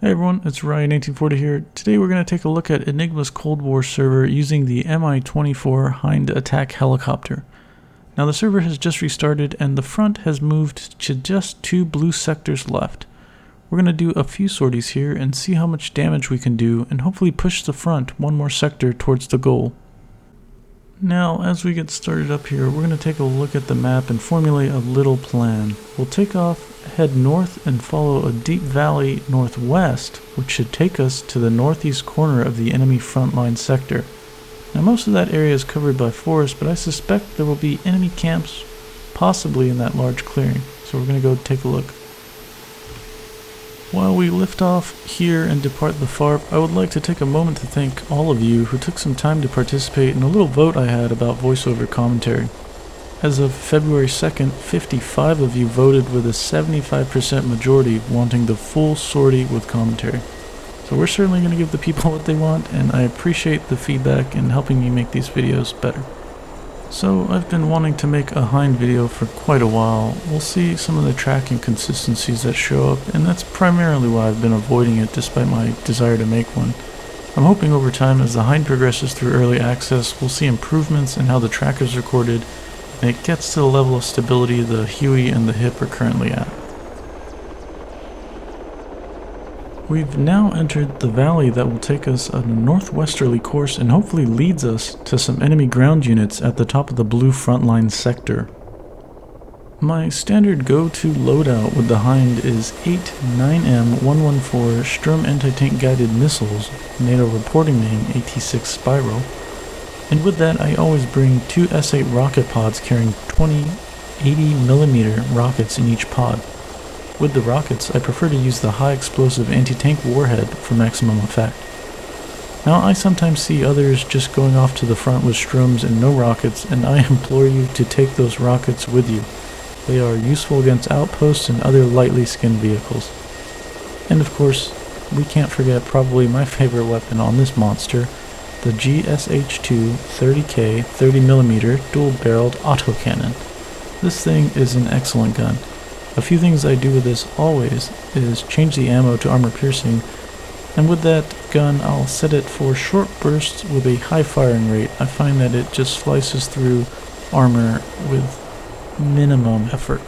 Hey everyone, it's Ryan1840 here. Today we're going to take a look at Enigma's Cold War server using the Mi-24 Hind attack helicopter. Now the server has just restarted and the front has moved to just 2 blue sectors left. We're going to do a few sorties here and see how much damage we can do and hopefully push the front one more sector towards the goal. Now, as we get started up here, we're going to take a look at the map and formulate a little plan. We'll take off, head north, and follow a deep valley northwest, which should take us to the northeast corner of the enemy frontline sector. Now, most of that area is covered by forest, but I suspect there will be enemy camps possibly in that large clearing, so we're going to go take a look. While we lift off here and depart the FARP, I would like to take a moment to thank all of you who took some time to participate in a little vote I had about voiceover commentary. As of February 2nd, 55 of you voted with a 75% majority wanting the full sortie with commentary. So we're certainly going to give the people what they want, and I appreciate the feedback in helping me make these videos better. So I've been wanting to make a Hind video for quite a while. We'll see some of the track inconsistencies that show up, and that's primarily why I've been avoiding it despite my desire to make one. I'm hoping over time as the Hind progresses through early access, we'll see improvements in how the track is recorded, and it gets to the level of stability the Huey and the hip are currently at. We've now entered the valley that will take us on a northwesterly course and hopefully leads us to some enemy ground units at the top of the blue frontline sector. My standard go-to loadout with the Hind is 8 9M114 Sturm anti-tank guided missiles, NATO reporting name AT-6 Spiral, and with that I always bring 2 S-8 rocket pods carrying 20 80mm rockets in each pod. With the rockets, I prefer to use the high explosive anti-tank warhead for maximum effect. Now I sometimes see others just going off to the front with Sturms and no rockets, and I implore you to take those rockets with you. They are useful against outposts and other lightly skinned vehicles. And of course, we can't forget probably my favorite weapon on this monster, the GSH-2 30K 30mm dual-barreled autocannon. This thing is an excellent gun. A few things I do with this always is change the ammo to armor piercing, and with that gun I'll set it for short bursts with a high firing rate. I find that it just slices through armor with minimum effort.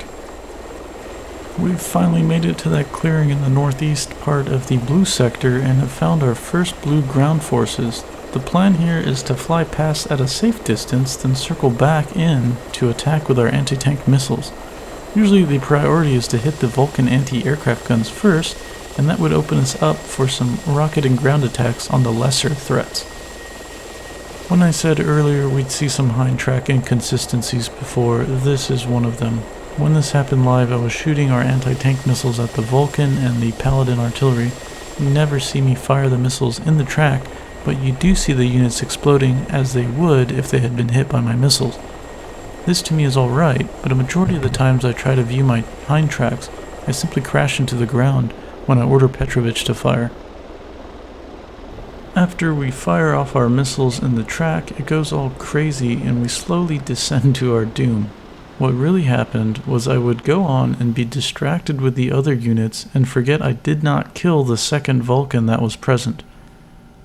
We've finally made it to that clearing in the northeast part of the blue sector and have found our first blue ground forces. The plan here is to fly past at a safe distance, then circle back in to attack with our anti-tank missiles. Usually the priority is to hit the Vulcan anti-aircraft guns first, and that would open us up for some rocket and ground attacks on the lesser threats. When I said earlier we'd see some Hind track inconsistencies before, this is one of them. When this happened live, I was shooting our anti-tank missiles at the Vulcan and the Paladin artillery. You never see me fire the missiles in the track, but you do see the units exploding as they would if they had been hit by my missiles. This to me is alright, but a majority of the times I try to view my Hind tracks, I simply crash into the ground when I order Petrovich to fire. After we fire off our missiles in the track, it goes all crazy and we slowly descend to our doom. What really happened was I would go on and be distracted with the other units and forget I did not kill the second Vulcan that was present.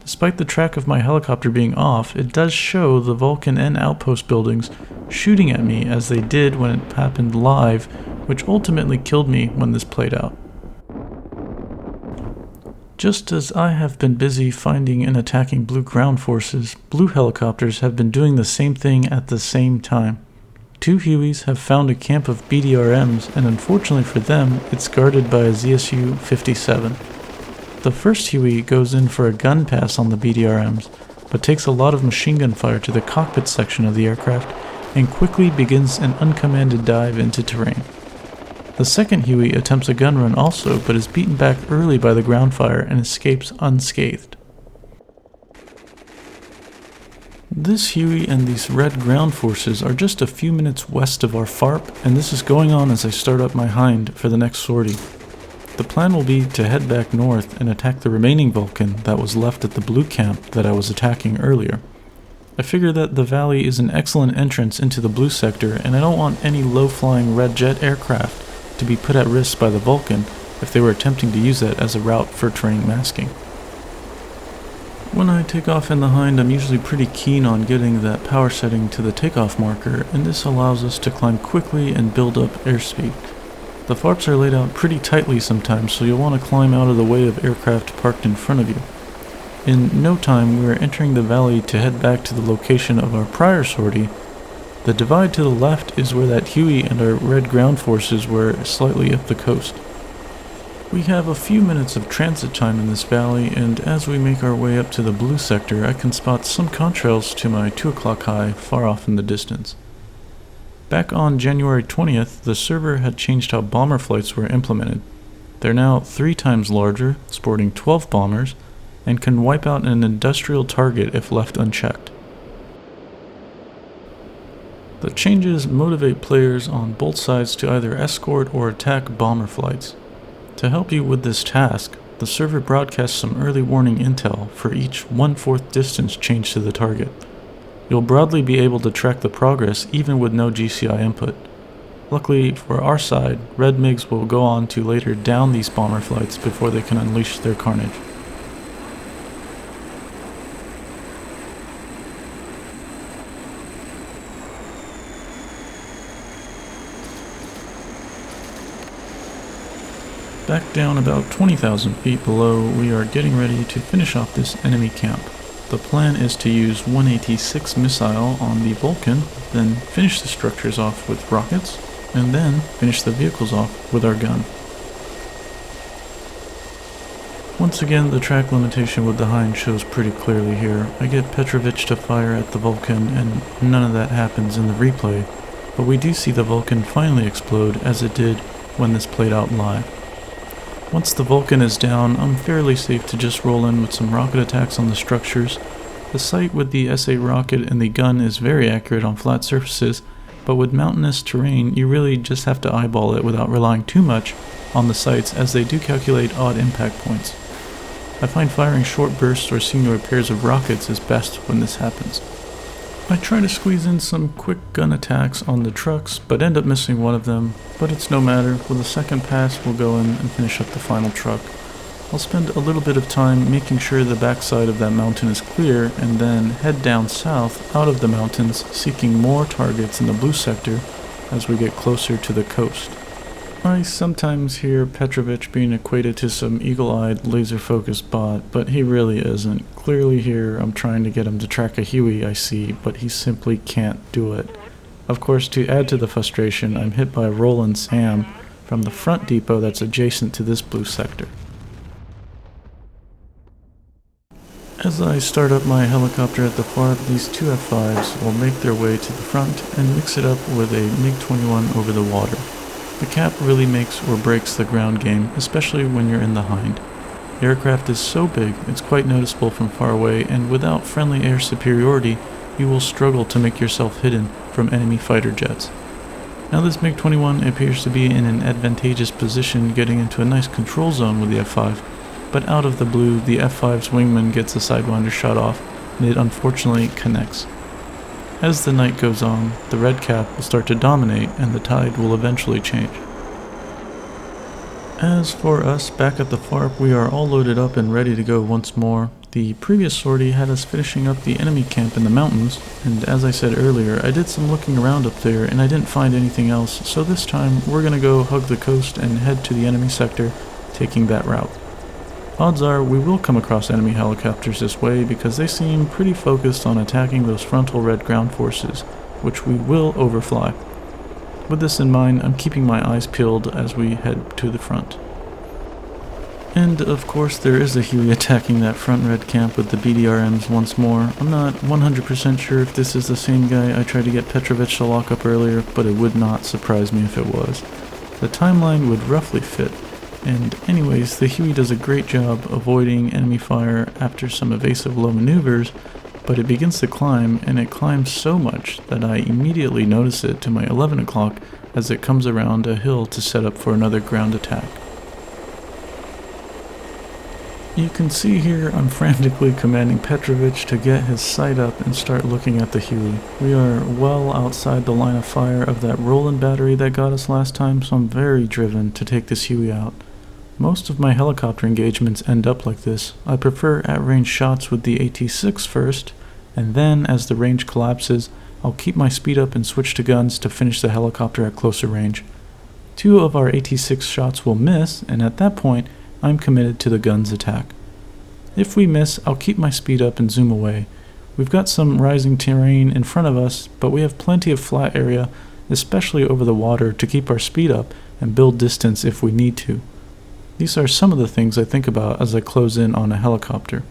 Despite the track of my helicopter being off, it does show the Vulcan and outpost buildings shooting at me as they did when it happened live, which ultimately killed me when this played out. Just as I have been busy finding and attacking blue ground forces, blue helicopters have been doing the same thing at the same time. 2 Hueys have found a camp of BDRMs, and unfortunately for them, it's guarded by a ZSU-57. The first Huey goes in for a gun pass on the BDRMs, but takes a lot of machine gun fire to the cockpit section of the aircraft and quickly begins an uncommanded dive into terrain. The second Huey attempts a gun run also, but is beaten back early by the ground fire and escapes unscathed. This Huey and these red ground forces are just a few minutes west of our FARP, and this is going on as I start up my Hind for the next sortie. The plan will be to head back north and attack the remaining Vulcan that was left at the blue camp that I was attacking earlier. I figure that the valley is an excellent entrance into the blue sector, and I don't want any low-flying red jet aircraft to be put at risk by the Vulcan, if they were attempting to use that as a route for terrain masking. When I take off in the Hind, I'm usually pretty keen on getting that power setting to the takeoff marker, and this allows us to climb quickly and build up airspeed. The FARPs are laid out pretty tightly sometimes, so you'll want to climb out of the way of aircraft parked in front of you. In no time, we are entering the valley to head back to the location of our prior sortie. The divide to the left is where that Huey and our red ground forces were, slightly up the coast. We have a few minutes of transit time in this valley, and as we make our way up to the blue sector, I can spot some contrails to my 2 o'clock high far off in the distance. Back on January 20th, the server had changed how bomber flights were implemented. They're now 3 times larger, sporting 12 bombers, and can wipe out an industrial target if left unchecked. The changes motivate players on both sides to either escort or attack bomber flights. To help you with this task, the server broadcasts some early warning intel for each 1/4 distance change to the target. You'll broadly be able to track the progress even with no GCI input. Luckily for our side, Red MiGs will go on to later down these bomber flights before they can unleash their carnage. Back down about 20,000 feet below, we are getting ready to finish off this enemy camp. The plan is to use 186 missile on the Vulcan, then finish the structures off with rockets, and then finish the vehicles off with our gun. Once again, the track limitation with the Hind shows pretty clearly here. I get Petrovich to fire at the Vulcan, and none of that happens in the replay, but we do see the Vulcan finally explode as it did when this played out live. Once the Vulcan is down, I'm fairly safe to just roll in with some rocket attacks on the structures. The sight with the SA rocket and the gun is very accurate on flat surfaces, but with mountainous terrain you really just have to eyeball it without relying too much on the sights, as they do calculate odd impact points. I find firing short bursts or singular pairs of rockets is best when this happens. I try to squeeze in some quick gun attacks on the trucks, but end up missing one of them, but it's no matter. With a second pass, we'll go in and finish up the final truck. I'll spend a little bit of time making sure the backside of that mountain is clear, and then head down south out of the mountains, seeking more targets in the blue sector as we get closer to the coast. I sometimes hear Petrovich being equated to some eagle-eyed, laser-focused bot, but he really isn't. Clearly here I'm trying to get him to track a Huey I see, but he simply can't do it. Of course, to add to the frustration, I'm hit by Roland Sam from the front depot that's adjacent to this blue sector. As I start up my helicopter at the FARP, these 2 F5s will make their way to the front and mix it up with a MiG-21 over the water. The cap really makes or breaks the ground game, especially when you're in the Hind. The aircraft is so big, it's quite noticeable from far away, and without friendly air superiority, you will struggle to make yourself hidden from enemy fighter jets. Now this MiG-21 appears to be in an advantageous position, getting into a nice control zone with the F5, but out of the blue, the F5's wingman gets a sidewinder shot off, and it unfortunately connects. As the night goes on, the red cap will start to dominate and the tide will eventually change. As for us back at the FARP, we are all loaded up and ready to go once more. The previous sortie had us finishing up the enemy camp in the mountains, and as I said earlier, I did some looking around up there and I didn't find anything else, so this time we're gonna go hug the coast and head to the enemy sector, taking that route. Odds are we will come across enemy helicopters this way because they seem pretty focused on attacking those frontal red ground forces, which we will overfly. With this in mind, I'm keeping my eyes peeled as we head to the front. And of course there is a Huey attacking that front red camp with the BDRMs once more. I'm not 100% sure if this is the same guy I tried to get Petrovich to lock up earlier, but it would not surprise me if it was. The timeline would roughly fit. And anyways, the Huey does a great job avoiding enemy fire after some evasive low maneuvers, but it begins to climb, and it climbs so much that I immediately notice it to my 11 o'clock as it comes around a hill to set up for another ground attack. You can see here I'm frantically commanding Petrovich to get his sight up and start looking at the Huey. We are well outside the line of fire of that Roland battery that got us last time, so I'm very driven to take this Huey out. Most of my helicopter engagements end up like this. I prefer at-range shots with the AT-6 first, and then as the range collapses, I'll keep my speed up and switch to guns to finish the helicopter at closer range. 2 of our AT-6 shots will miss, and at that point, I'm committed to the gun's attack. If we miss, I'll keep my speed up and zoom away. We've got some rising terrain in front of us, but we have plenty of flat area, especially over the water, to keep our speed up and build distance if we need to. These are some of the things I think about as I close in on a helicopter.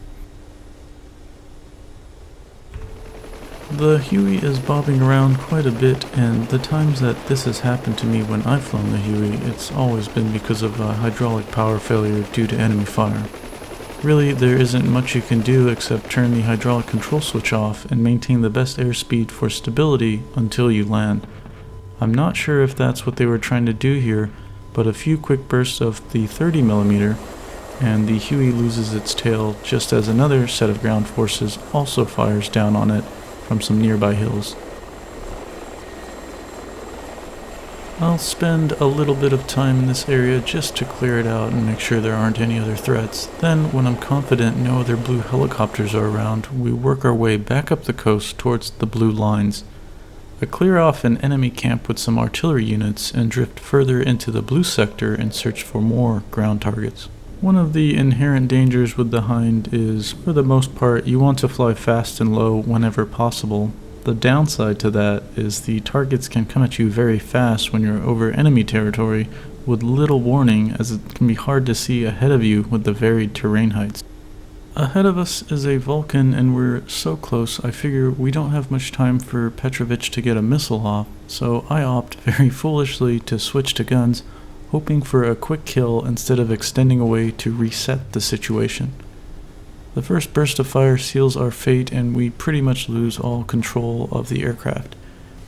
The Huey is bobbing around quite a bit, and the times that this has happened to me when I've flown the Huey, it's always been because of a hydraulic power failure due to enemy fire. Really, there isn't much you can do except turn the hydraulic control switch off and maintain the best airspeed for stability until you land. I'm not sure if that's what they were trying to do here, but a few quick bursts of the 30mm and the Huey loses its tail just as another set of ground forces also fires down on it from some nearby hills. I'll spend a little bit of time in this area just to clear it out and make sure there aren't any other threats. Then, when I'm confident no other blue helicopters are around, we work our way back up the coast towards the blue lines. I clear off an enemy camp with some artillery units and drift further into the blue sector in search for more ground targets. One of the inherent dangers with the Hind is, for the most part, you want to fly fast and low whenever possible. The downside to that is the targets can come at you very fast when you're over enemy territory with little warning, as it can be hard to see ahead of you with the varied terrain heights. Ahead of us is a Vulcan, and we're so close I figure we don't have much time for Petrovich to get a missile off, so I opt very foolishly to switch to guns, hoping for a quick kill instead of extending away to reset the situation. The first burst of fire seals our fate, and we pretty much lose all control of the aircraft.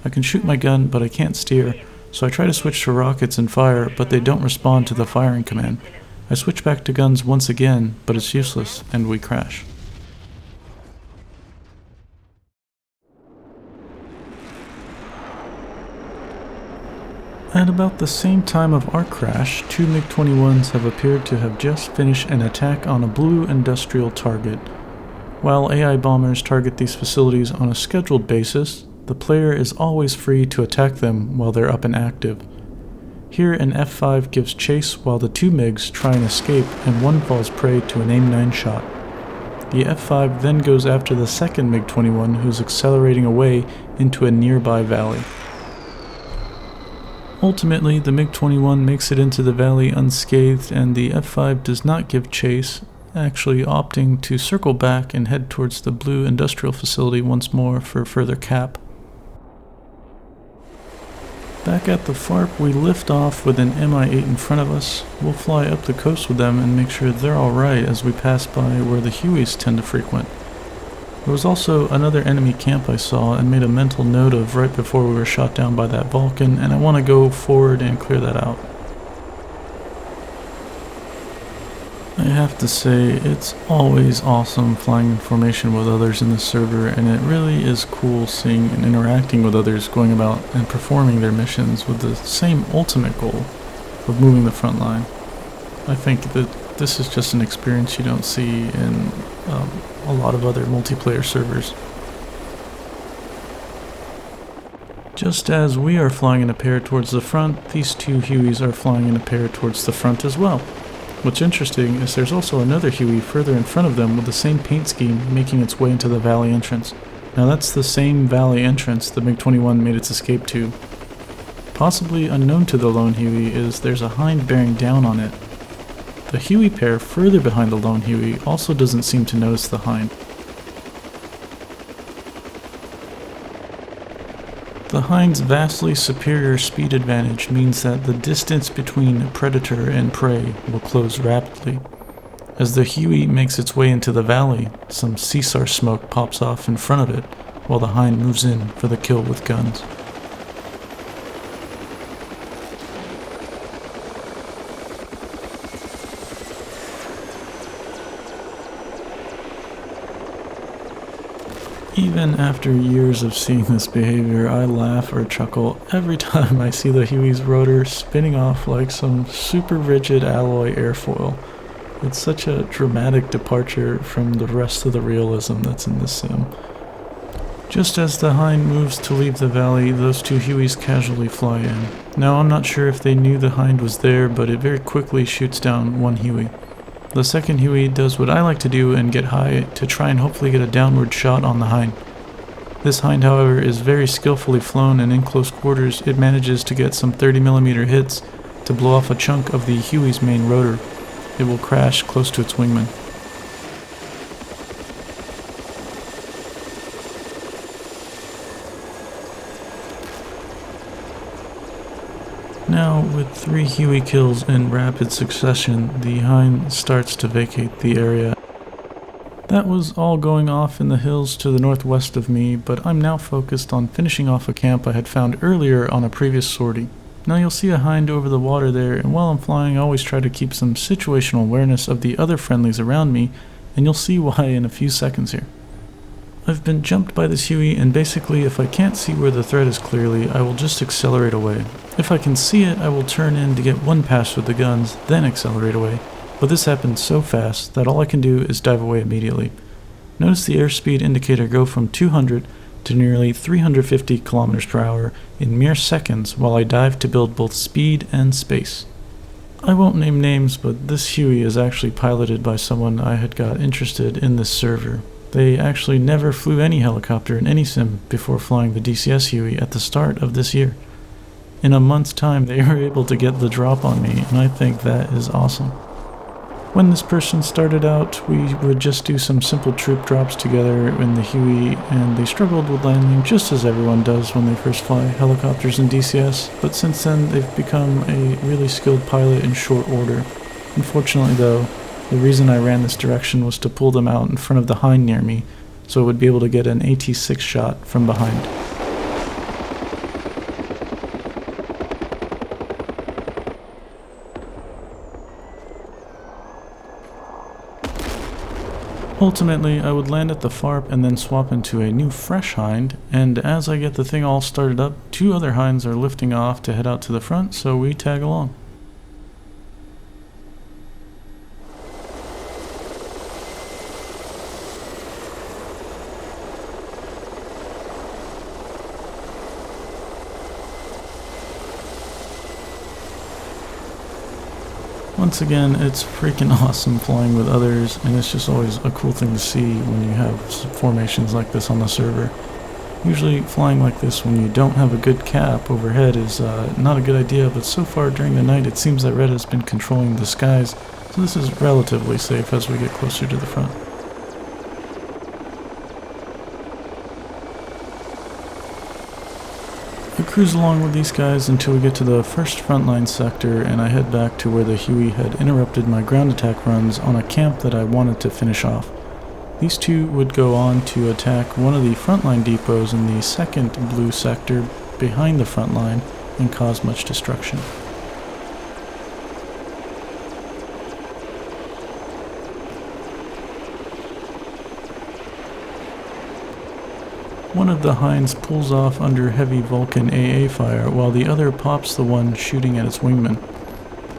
I can shoot my gun, but I can't steer, so I try to switch to rockets and fire, but they don't respond to the firing command. I switch back to guns once again, but it's useless, and we crash. At about the same time of our crash, 2 MiG-21s have appeared to have just finished an attack on a blue industrial target. While AI bombers target these facilities on a scheduled basis, the player is always free to attack them while they're up and active. Here an F5 gives chase while the 2 MiGs try and escape, and one falls prey to an AIM-9 shot. The F5 then goes after the second MiG-21 who's accelerating away into a nearby valley. Ultimately, the MiG-21 makes it into the valley unscathed, and the F5 does not give chase, actually opting to circle back and head towards the blue industrial facility once more for further cap. Back at the FARP, we lift off with an Mi-8 in front of us. We'll fly up the coast with them and make sure they're alright as we pass by where the Hueys tend to frequent. There was also another enemy camp I saw and made a mental note of right before we were shot down by that Vulcan, and I want to go forward and clear that out. I have to say, it's always awesome flying in formation with others in the server, and it really is cool seeing and interacting with others going about and performing their missions with the same ultimate goal of moving the front line. I think that this is just an experience you don't see in a lot of other multiplayer servers. Just as we are flying in a pair towards the front, these 2 Hueys are flying in a pair towards the front as well. What's interesting is there's also another Huey further in front of them with the same paint scheme making its way into the valley entrance. Now that's the same valley entrance the MiG-21 made its escape to. Possibly unknown to the lone Huey is there's a Hind bearing down on it. The Huey pair further behind the lone Huey also doesn't seem to notice the Hind. The Hind's vastly superior speed advantage means that the distance between predator and prey will close rapidly. As the Huey makes its way into the valley, some CSAR smoke pops off in front of it, while the Hind moves in for the kill with guns. Even after years of seeing this behavior, I laugh or chuckle every time I see the Huey's rotor spinning off like some super rigid alloy airfoil. It's such a dramatic departure from the rest of the realism that's in this sim. Just as the Hind moves to leave the valley, those two Hueys casually fly in. Now I'm not sure if they knew the Hind was there, but it very quickly shoots down one Huey. The second Huey does what I like to do and get high to try and hopefully get a downward shot on the Hind. This Hind, however, is very skillfully flown, and in close quarters it manages to get some 30mm hits to blow off a chunk of the Huey's main rotor. It will crash close to its wingman. Now, with 3 Huey kills in rapid succession, the Hind starts to vacate the area. That was all going off in the hills to the northwest of me, but I'm now focused on finishing off a camp I had found earlier on a previous sortie. Now you'll see a Hind over the water there, and while I'm flying I always try to keep some situational awareness of the other friendlies around me, and you'll see why in a few seconds here. I've been jumped by this Huey, and basically if I can't see where the threat is clearly, I will just accelerate away. If I can see it, I will turn in to get one pass with the guns, then accelerate away. But this happens so fast that all I can do is dive away immediately. Notice the airspeed indicator go from 200 to nearly 350 kilometers per hour in mere seconds while I dive to build both speed and space. I won't name names, but this Huey is actually piloted by someone I had got interested in this server. They actually never flew any helicopter in any sim before flying the DCS Huey at the start of this year. In a month's time they were able to get the drop on me, and I think that is awesome. When this person started out, we would just do some simple troop drops together in the Huey, and they struggled with landing just as everyone does when they first fly helicopters in DCS, but since then they've become a really skilled pilot in short order. Unfortunately though, the reason I ran this direction was to pull them out in front of the Hind near me, so I would be able to get an AT-6 shot from behind. Ultimately, I would land at the FARP and then swap into a new fresh Hind, and as I get the thing all started up, 2 other Hinds are lifting off to head out to the front, so we tag along. Once again, it's freaking awesome flying with others, and it's just always a cool thing to see when you have formations like this on the server. Usually flying like this when you don't have a good cap overhead is not a good idea, but so far during the night it seems that Red has been controlling the skies, so this is relatively safe as we get closer to the front. I cruise along with these guys until we get to the first frontline sector, and I head back to where the Huey had interrupted my ground attack runs on a camp that I wanted to finish off. These two would go on to attack one of the frontline depots in the second blue sector behind the front line and cause much destruction. One of the Hinds pulls off under heavy Vulcan AA fire while the other pops the one shooting at its wingman.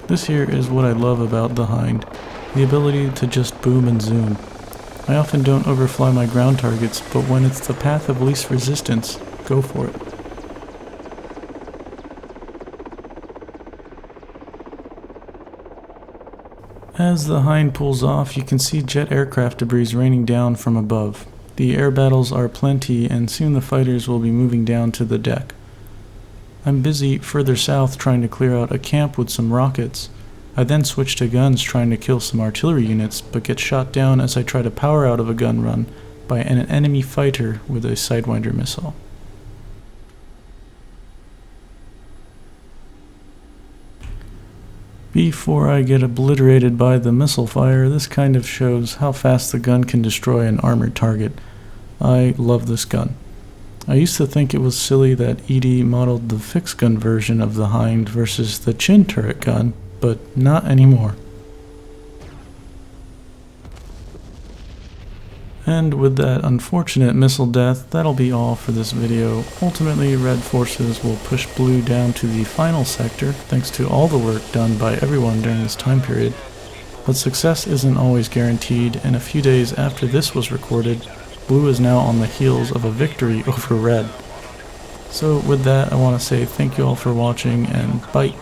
This here is what I love about the Hind, the ability to just boom and zoom. I often don't overfly my ground targets, but when it's the path of least resistance, go for it. As the Hind pulls off, you can see jet aircraft debris raining down from above. The air battles are plenty, and soon the fighters will be moving down to the deck. I'm busy further south trying to clear out a camp with some rockets. I then switch to guns trying to kill some artillery units, but get shot down as I try to power out of a gun run by an enemy fighter with a Sidewinder missile. Before I get obliterated by the missile fire, this kind of shows how fast the gun can destroy an armored target. I love this gun. I used to think it was silly that ED modeled the fixed gun version of the Hind versus the chin turret gun, but not anymore. And with that unfortunate missile death, that'll be all for this video. Ultimately, red forces will push blue down to the final sector, thanks to all the work done by everyone during this time period. But success isn't always guaranteed, and a few days after this was recorded, blue is now on the heels of a victory over red. So with that, I want to say thank you all for watching, and bye!